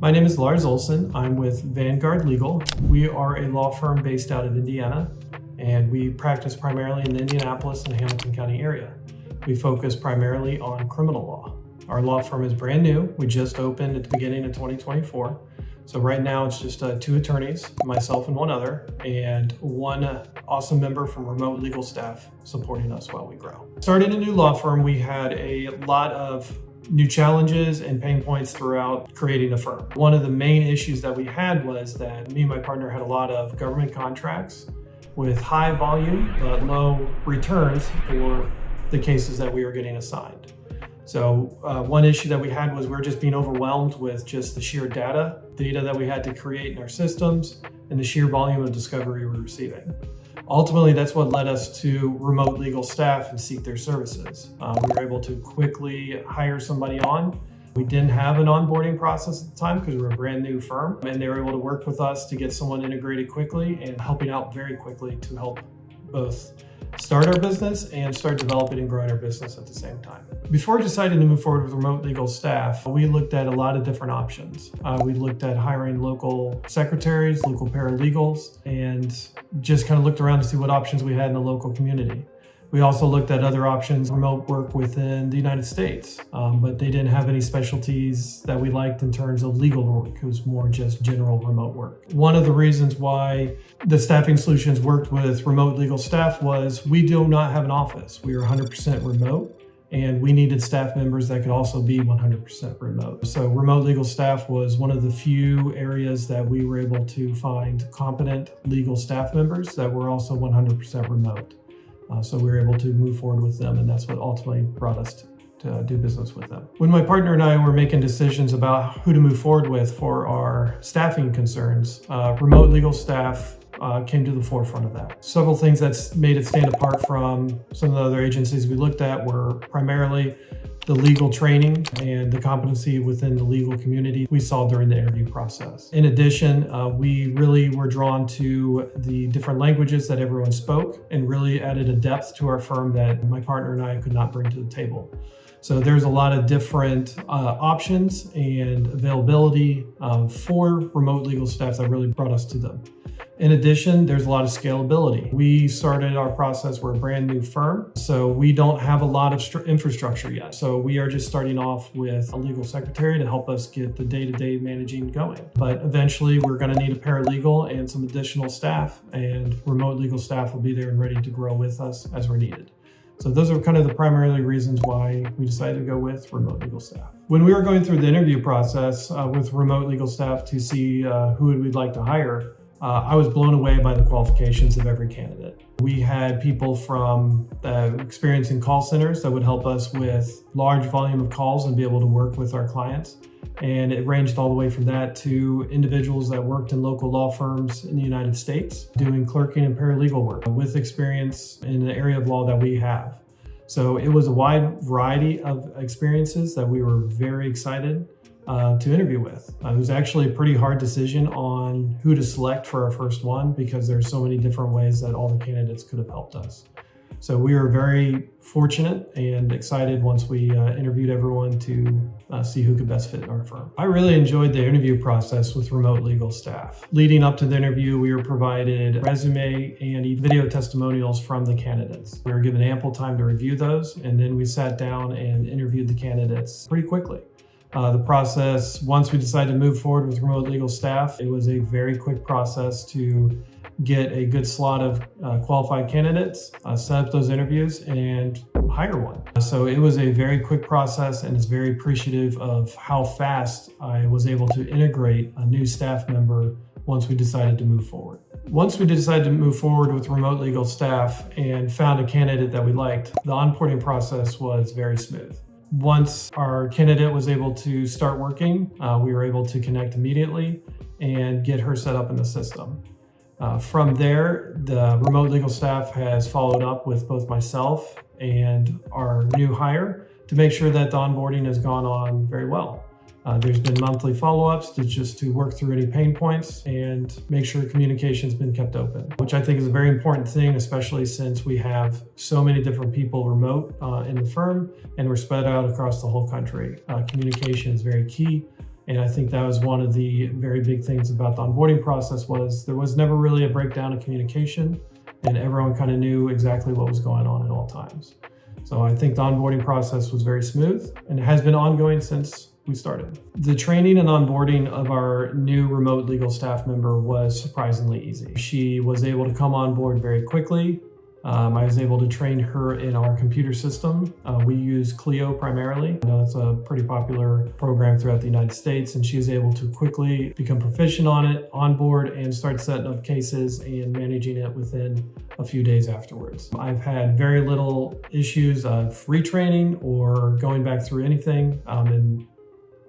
My name is Lars Olson. I'm with Vanguard Legal. We are a law firm based out of Indiana, and we practice primarily in the Indianapolis and Hamilton County area. We focus primarily on criminal law. Our law firm is brand new. We just opened at the beginning of 2024. So right now it's just two attorneys, myself and one other, and one awesome member from RemoteLegalStaff supporting us while we grow. Starting a new law firm, we had a lot of new challenges and pain points throughout creating a firm. One of the main issues that we had was that me and my partner had a lot of government contracts with high volume but low returns for the cases that we were getting assigned. So one issue that we had was we were just being overwhelmed with just the sheer data that we had to create in our systems and the sheer volume of discovery we were receiving. Ultimately, that's what led us to RemoteLegalStaff and seek their services. We were able to quickly hire somebody on. We didn't have an onboarding process at the time because we were a brand new firm, and they were able to work with us to get someone integrated quickly and helping out very quickly to help both start our business and start developing and growing our business at the same time. Before deciding to move forward with RemoteLegalStaff, we looked at a lot of different options. We looked at hiring local secretaries, local paralegals, and just kind of looked around to see what options we had in the local community. We also looked at other options, remote work within the United States, but they didn't have any specialties that we liked in terms of legal work. It was more just general remote work. One of the reasons why the staffing solutions worked with RemoteLegalStaff was we do not have an office. We are 100% remote, and we needed staff members that could also be 100% remote. So RemoteLegalStaff was one of the few areas that we were able to find competent legal staff members that were also 100% remote. So we were able to move forward with them, and that's what ultimately brought us to do business with them. When my partner and I were making decisions about who to move forward with for our staffing concerns, RemoteLegalStaff came to the forefront of that. Several things that's made it stand apart from some of the other agencies we looked at were primarily the legal training and the competency within the legal community we saw during the interview process. In addition, we really were drawn to the different languages that everyone spoke and really added a depth to our firm that my partner and I could not bring to the table. So there's a lot of different options and availability for RemoteLegalStaff that really brought us to them. In addition, there's a lot of scalability. We started our process, we're a brand new firm, so we don't have a lot of infrastructure yet. So we are just starting off with a legal secretary to help us get the day-to-day managing going. But eventually we're gonna need a paralegal and some additional staff, and RemoteLegalStaff will be there and ready to grow with us as we're needed. So those are kind of the primary reasons why we decided to go with RemoteLegalStaff. When we were going through the interview process with RemoteLegalStaff to see who we'd like to hire, I was blown away by the qualifications of every candidate. We had people from experience in call centers that would help us with large volume of calls and be able to work with our clients. And it ranged all the way from that to individuals that worked in local law firms in the United States doing clerking and paralegal work with experience in the area of law that we have. So it was a wide variety of experiences that we were very excited to interview with. It was actually a pretty hard decision on who to select for our first one because there's so many different ways that all the candidates could have helped us. So we were very fortunate and excited once we interviewed everyone to see who could best fit our firm. I really enjoyed the interview process with RemoteLegalStaff. Leading up to the interview, we were provided resume and video testimonials from the candidates. We were given ample time to review those, and then we sat down and interviewed the candidates pretty quickly. The process, once we decided to move forward with RemoteLegalStaff, it was a very quick process to get a good slot of qualified candidates, set up those interviews, and hire one. So it was a very quick process, and it's very appreciative of how fast I was able to integrate a new staff member once we decided to move forward. Once we decided to move forward with RemoteLegalStaff and found a candidate that we liked, the onboarding process was very smooth. Once our candidate was able to start working, we were able to connect immediately and get her set up in the system. From there, the RemoteLegalStaff has followed up with both myself and our new hire to make sure that the onboarding has gone on very well. There's been monthly follow-ups to work through any pain points and make sure communication's been kept open, which I think is a very important thing, especially since we have so many different people remote in the firm and we're spread out across the whole country. Communication is very key, And I think that was one of the very big things about the onboarding process was there was never really a breakdown of communication, and everyone kind of knew exactly what was going on at all times. So I think the onboarding process was very smooth, and it has been ongoing since we started. The training and onboarding of our new remote legal staff member was surprisingly easy. She was able to come on board very quickly. I was able to train her in our computer system. We use Clio primarily. I know it's a pretty popular program throughout the United States, and she was able to quickly become proficient on it, onboard, and start setting up cases and managing it within a few days afterwards. I've had very little issues of retraining or going back through anything, and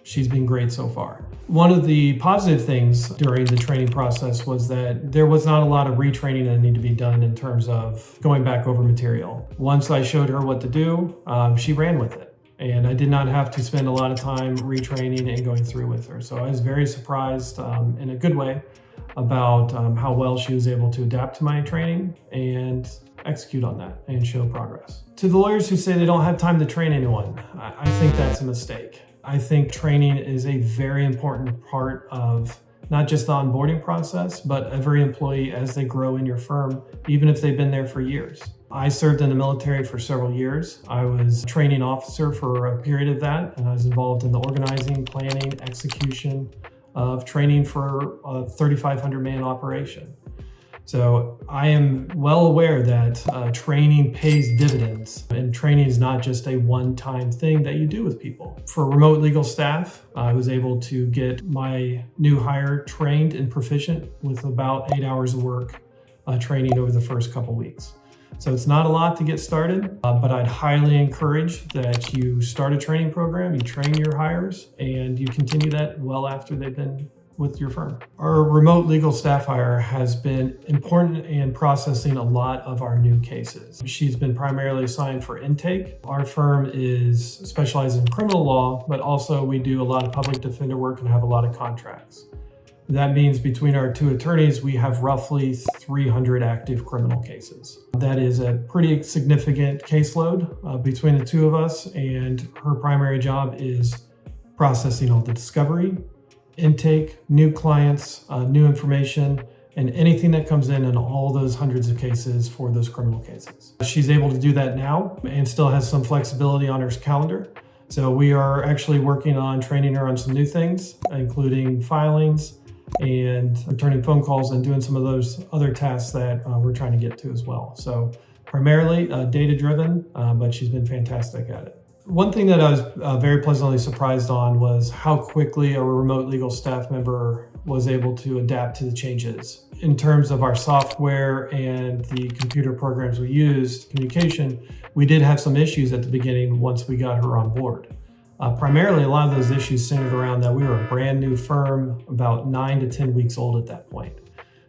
she's been great so far. One of the positive things during the training process was that there was not a lot of retraining that needed to be done in terms of going back over material. Once I showed her what to do, she ran with it. And I did not have to spend a lot of time retraining and going through with her. So I was very surprised in a good way about how well she was able to adapt to my training and execute on that and show progress. To the lawyers who say they don't have time to train anyone, I think that's a mistake. I think training is a very important part of not just the onboarding process, but every employee as they grow in your firm, even if they've been there for years. I served in the military for several years. I was a training officer for a period of that, and I was involved in the organizing, planning, execution of training for a 3,500 man operation. So I am well aware that training pays dividends, and training is not just a one-time thing that you do with people. For remote legal staff, I was able to get my new hire trained and proficient with about 8 hours of work training over the first couple weeks. So it's not a lot to get started, but I'd highly encourage that you start a training program, you train your hires, and you continue that well after they've been with your firm. Our remote legal staff hire has been important in processing a lot of our new cases. She's been primarily assigned for intake. Our firm is specialized in criminal law, but also we do a lot of public defender work and have a lot of contracts. That means between our two attorneys, we have roughly 300 active criminal cases. That is a pretty significant caseload between the two of us, and her primary job is processing all the discovery, intake, new clients, new information, and anything that comes in all those hundreds of cases for those criminal cases. She's able to do that now and still has some flexibility on her calendar. So we are actually working on training her on some new things, including filings and returning phone calls and doing some of those other tasks that we're trying to get to as well. So primarily data-driven, but she's been fantastic at it. One thing that I was very pleasantly surprised on was how quickly a remote legal staff member was able to adapt to the changes. In terms of our software and the computer programs we used, communication, we did have some issues at the beginning once we got her on board. Primarily, a lot of those issues centered around that we were a brand new firm, about 9 to 10 weeks old at that point.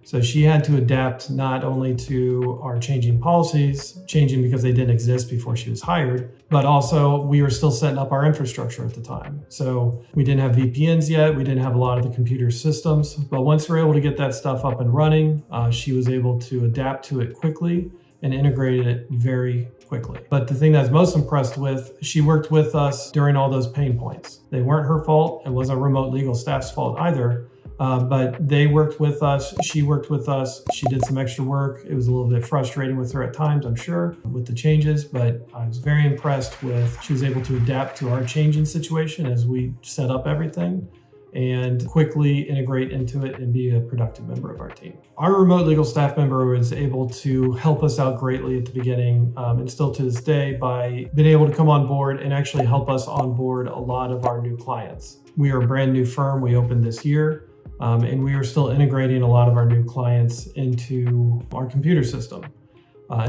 So she had to adapt not only to our changing policies, changing because they didn't exist before she was hired, but also we were still setting up our infrastructure at the time. So we didn't have VPNs yet, we didn't have a lot of the computer systems, but once we were able to get that stuff up and running, she was able to adapt to it quickly and integrated it very quickly. But the thing that I was most impressed with, she worked with us during all those pain points. They weren't her fault, it wasn't remote legal staff's fault either. But they worked with us, she worked with us, she did some extra work. It was a little bit frustrating with her at times, I'm sure, with the changes, but I was very impressed with, she was able to adapt to our changing situation as we set up everything and quickly integrate into it and be a productive member of our team. Our remote legal staff member was able to help us out greatly at the beginning and still to this day by being able to come on board and actually help us onboard a lot of our new clients. We are a brand new firm, we opened this year. And we are still integrating a lot of our new clients into our computer system,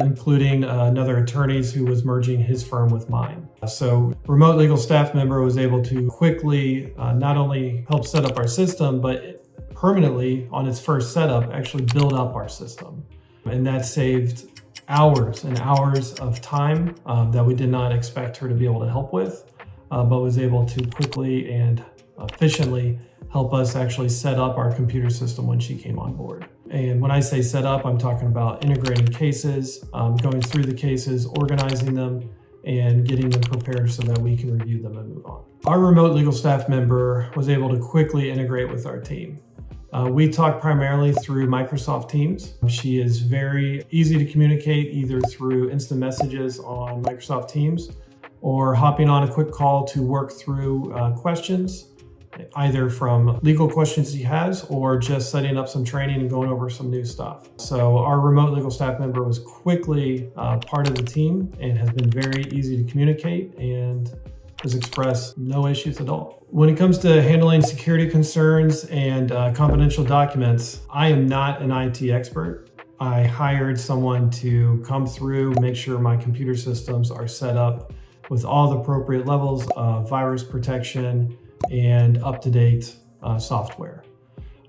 including another attorney who was merging his firm with mine. So remote legal staff member was able to quickly not only help set up our system, but permanently on its first setup, actually build up our system. And that saved hours and hours of time that we did not expect her to be able to help with, but was able to quickly and efficiently help us actually set up our computer system when she came on board. And when I say set up, I'm talking about integrating cases, going through the cases, organizing them, and getting them prepared so that we can review them and move on. Our remote legal staff member was able to quickly integrate with our team. We talk primarily through Microsoft Teams. She is very easy to communicate either through instant messages on Microsoft Teams or hopping on a quick call to work through questions, either from legal questions he has or just setting up some training and going over some new stuff. So our remote legal staff member was quickly part of the team and has been very easy to communicate and has expressed no issues at all. When it comes to handling security concerns and confidential documents, I am not an IT expert. I hired someone to come through, make sure my computer systems are set up with all the appropriate levels of virus protection and up-to-date software.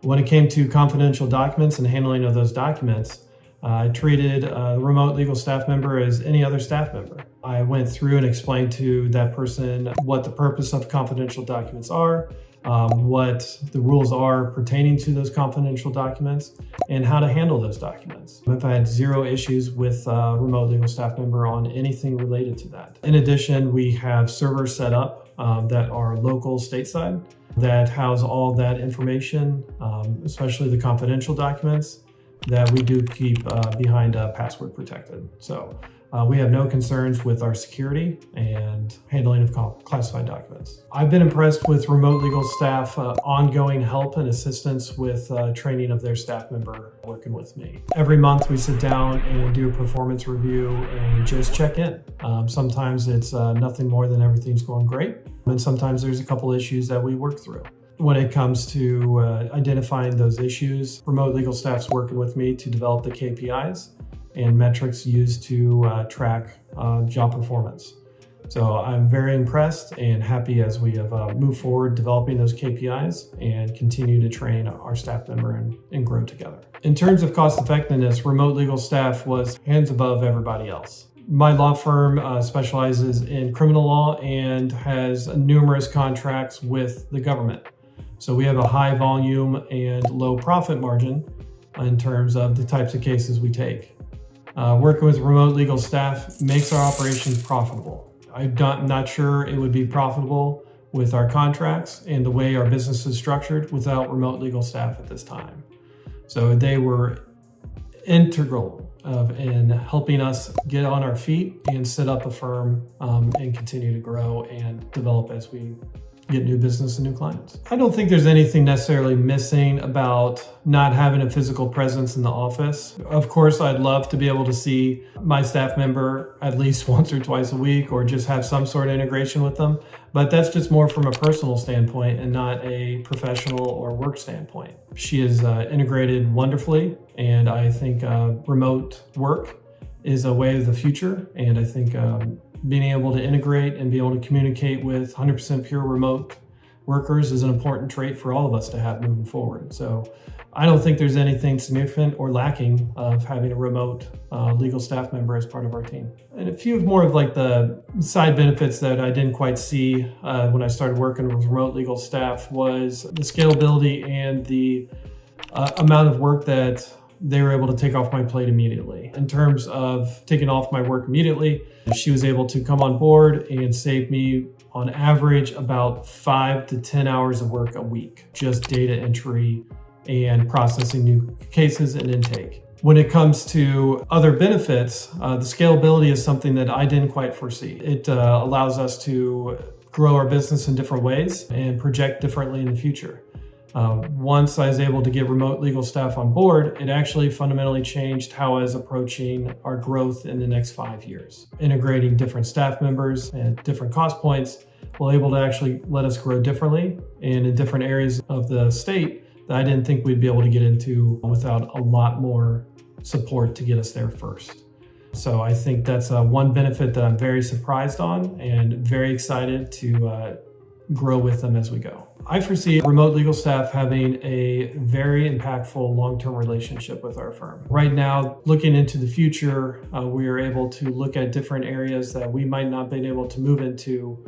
When it came to confidential documents and handling of those documents, I treated the remote legal staff member as any other staff member. I went through and explained to that person what the purpose of confidential documents are, what the rules are pertaining to those confidential documents, and how to handle those documents. I've had zero issues with a remote legal staff member on anything related to that. In addition, we have servers set up that are local stateside that house all that information, especially the confidential documents that we do keep behind password protected. So we have no concerns with our security and handling of classified documents. I've been impressed with remote legal staff ongoing help and assistance with training of their staff member working with me. Every month we sit down and do a performance review and just check in. Sometimes it's nothing more than everything's going great, and sometimes there's a couple issues that we work through. When it comes to identifying those issues, remote legal staff's working with me to develop the KPIs and metrics used to track job performance. So I'm very impressed and happy as we have moved forward developing those KPIs and continue to train our staff member and grow together. In terms of cost effectiveness, remote legal staff was hands above everybody else. My law firm specializes in criminal law and has numerous contracts with the government. So we have a high volume and low profit margin in terms of the types of cases we take. Working with remote legal staff makes our operations profitable. I'm not sure it would be profitable with our contracts and the way our business is structured without remote legal staff at this time. So they were integral in helping us get on our feet and set up a firm and continue to grow and develop as we get new business and new clients. I don't think there's anything necessarily missing about not having a physical presence in the office. Of course, I'd love to be able to see my staff member at least once or twice a week or just have some sort of integration with them. But that's just more from a personal standpoint and not a professional or work standpoint. She is integrated wonderfully, and I think remote work is a way of the future. And I think being able to integrate and be able to communicate with 100% pure remote workers is an important trait for all of us to have moving forward. So I don't think there's anything significant or lacking of having a remote legal staff member as part of our team. And a few more of like the side benefits that I didn't quite see when I started working with remote legal staff was the scalability and the amount of work that they were able to take off my plate immediately. In terms of taking off my work immediately, she was able to come on board and save me on average about 5 to 10 hours of work a week, just data entry and processing new cases and intake. When it comes to other benefits, the scalability is something that I didn't quite foresee. It allows us to grow our business in different ways and project differently in the future. Once I was able to get remote legal staff on board, it actually fundamentally changed how I was approaching our growth in the next 5 years. Integrating different staff members and different cost points will able to actually let us grow differently and in different areas of the state that I didn't think we'd be able to get into without a lot more support to get us there first. So I think that's one benefit that I'm very surprised on and very excited to grow with them as we go. I foresee remote legal staff having a very impactful long-term relationship with our firm. Right now, looking into the future, we are able to look at different areas that we might not have been able to move into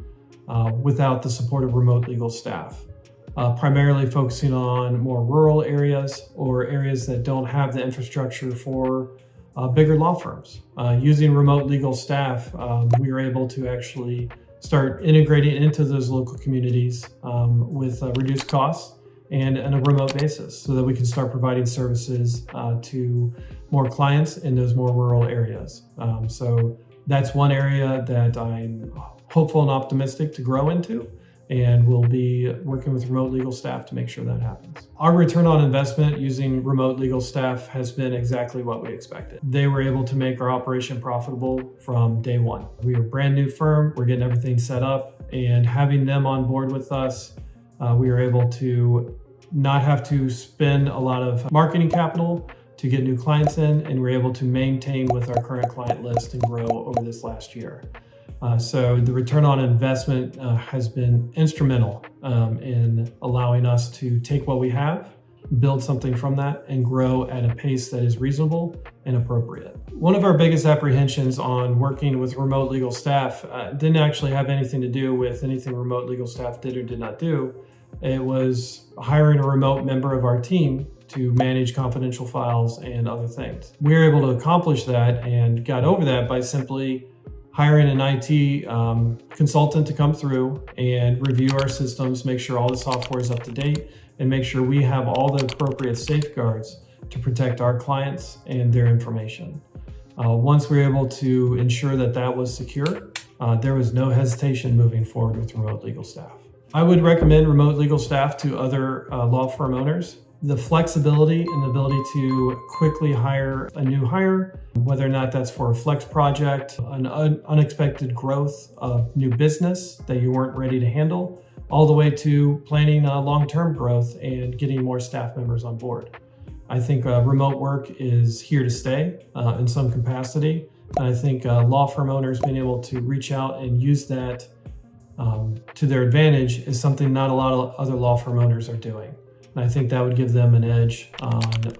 without the support of remote legal staff. Primarily focusing on more rural areas or areas that don't have the infrastructure for bigger law firms. Using RemoteLegalStaff, we were able to actually start integrating into those local communities with reduced costs and on a remote basis so that we can start providing services to more clients in those more rural areas. So that's one area that I'm hopeful and optimistic to grow into, and we'll be working with RemoteLegalStaff to make sure that happens. Our return on investment using RemoteLegalStaff has been exactly what we expected. They were able to make our operation profitable from day one. We were a brand new firm, we're getting everything set up, and having them on board with us, we were able to not have to spend a lot of marketing capital to get new clients in, and we're able to maintain with our current client list and grow over this last year. So the return on investment has been instrumental in allowing us to take what we have, build something from that, and grow at a pace that is reasonable and appropriate. One of our biggest apprehensions on working with RemoteLegalStaff didn't actually have anything to do with anything RemoteLegalStaff did or did not do. It was hiring a remote member of our team to manage confidential files and other things. We were able to accomplish that and got over that by simply hiring an IT consultant to come through and review our systems, make sure all the software is up to date, and make sure we have all the appropriate safeguards to protect our clients and their information. Once we were able to ensure that that was secure, there was no hesitation moving forward with RemoteLegalStaff. I would recommend RemoteLegalStaff to other law firm owners. The flexibility and the ability to quickly hire a new hire, whether or not that's for a flex project, an unexpected growth of new business that you weren't ready to handle, all the way to planning long-term growth and getting more staff members on board. I think remote work is here to stay in some capacity. And I think law firm owners being able to reach out and use that to their advantage is something not a lot of other law firm owners are doing. And I think that would give them an edge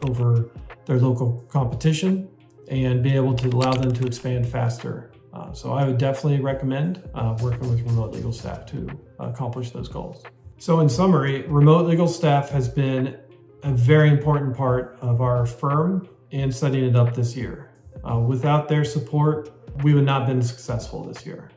over their local competition and be able to allow them to expand faster. So I would definitely recommend working with RemoteLegalStaff to accomplish those goals. So in summary, RemoteLegalStaff has been a very important part of our firm and setting it up this year. Without their support, we would not have been successful this year.